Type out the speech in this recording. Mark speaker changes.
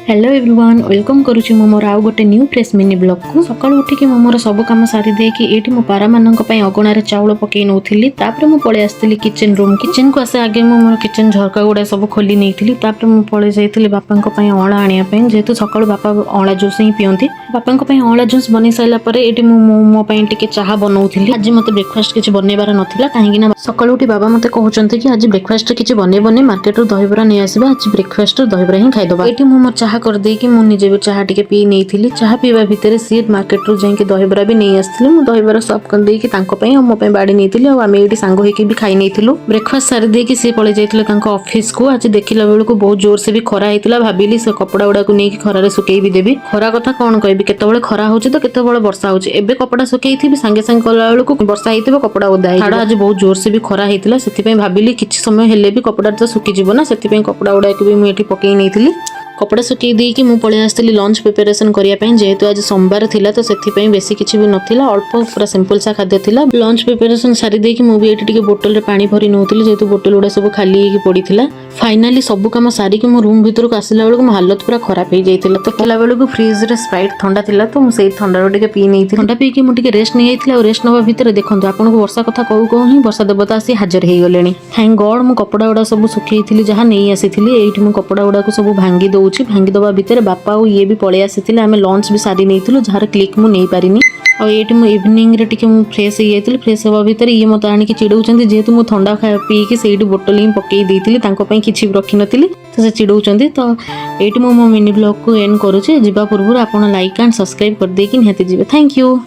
Speaker 1: Hello everyone welcome करुच्ची मो मोर आउ गोटे न्यू फ्रेश मिनी ब्लॉग को सकाल उठिकी मो मोर सब काम सारी देकी एठी मो पारा मानक पई अगणारे चाउल पकई नउथिली तापर मो पळे आस्थिली किचन रूम किचन को आसे आगे मो मोर किचन झरका गुडा सब खोली नेइथिली तापर मो पळे जाइथिली बापांको पई अळा आनिया पई जेतु सकाळ बापा अळा जूस ही पियंती बापांको पई अळा जूस बनै साइला परे एठी मो मो पई टिके चाहा बनौथिली आज मते ब्रेकफास्ट किछि बनेबार नथिला काहेकि ना सकाळ उठी बाबा मते कहउचंती कि आज ब्रेकफास्ट किछि बनेबने मार्केट रो दहीबरा नै आसीबा आज ब्रेकफास्ट दहीबरा ही खाइदबा एठी मो मोर चाहा कर दे कि मु निजे भी चाहा टिके पी नेइथिली चाहा पीवा भितरे सी मार्केट रो जाई दहीबरा भी नहीं आसथिले मु दहीबरा सब कर दे कि तांको पई मो पई बाडी नेइथिली और आमे एठी सांगो हे कि भी खाई नेइथिलु ब्रेकफास्ट सारी दे कि से पळे जाइथिले तांको ऑफिस को आज देखिला बेल को बहुत जोर से भी खरा हेतिला भाबिली से कपड़ा उडा को नै कि खरा रे सुकेई भी देबी खरा कथा कोन कहबी केतबेले खरा होची तो केतबेले वर्षा होची एबे कपड़ा सुकेई थी संगे संगे कला बेल को वर्षा हेतिबो कपड़ा ओदा हे आज बहुत जोर से भी खरा हेतिला सेति पई भाबिली किछि समय हेले भी कपड़ा तो सुकी जिवो ना सेति पई कपड़ा उडा को भी मु एठी पकेई नेइथिली कपड़ा सुकई दी कि मु पळे आस्थिली लंच प्रिपरेशन करिया पई जेहेतु आज सोमवार थिला तो सेति पई बेसी किछि भी नथिला अल्प पूरा सिंपल सा खाद्य थिला लंच प्रिपरेशन सारी दे कि मु भी एठी टिके बोतल रे पानी भरी नउथिली जेहेतु बोतल उडा सब खाली हे कि पड़ीथिला फाइनली सब काम सारी कि मु रूम भीतर को आसिला बेल को मो हालत पूरा खराब हे जाइथिला तो केला बेल को फ्रिज रे स्प्राइट ठंडा थिला तो मु सेई ठंडा रो टिके पी नेइथि ठंडा पी कि मु टिके रेस्ट नै आइथिला और रेस्ट नबा भीतर देखंतु आपन को वर्षा कथा कहू कहू ही वर्षा देवता आसी हाजिर हे गलेनी थैंक गॉड मु कपड़ा उडा सब सुखेइथिली जहा नै आसीथिली एठी मु कपड़ा उडा को सब भांगी दउची भांगी दबा भीतर बापा और ये भी पळे आसीथिले आमे लंच भी सारी नेइथिलु जहार क्लिक मु नै पारिनी और एठी मु इवनिंग रे टिके मु फ्रेश हे जाइथिली फ्रेश होबा भीतर ये मत आनी कि चिडौचंती जेहेतु मु ठंडा खाय पी कि सेठी बोतल ही पकेई देइथिली तांको पई किछि रखि नथिली तो से चिडौचंती तो एठी मु मो मिनी ब्लॉग को एंड करूची जिबा पूर्व आपण लाइक एंड सब्सक्राइब कर दे कि निहाती जिबे थैंक यू।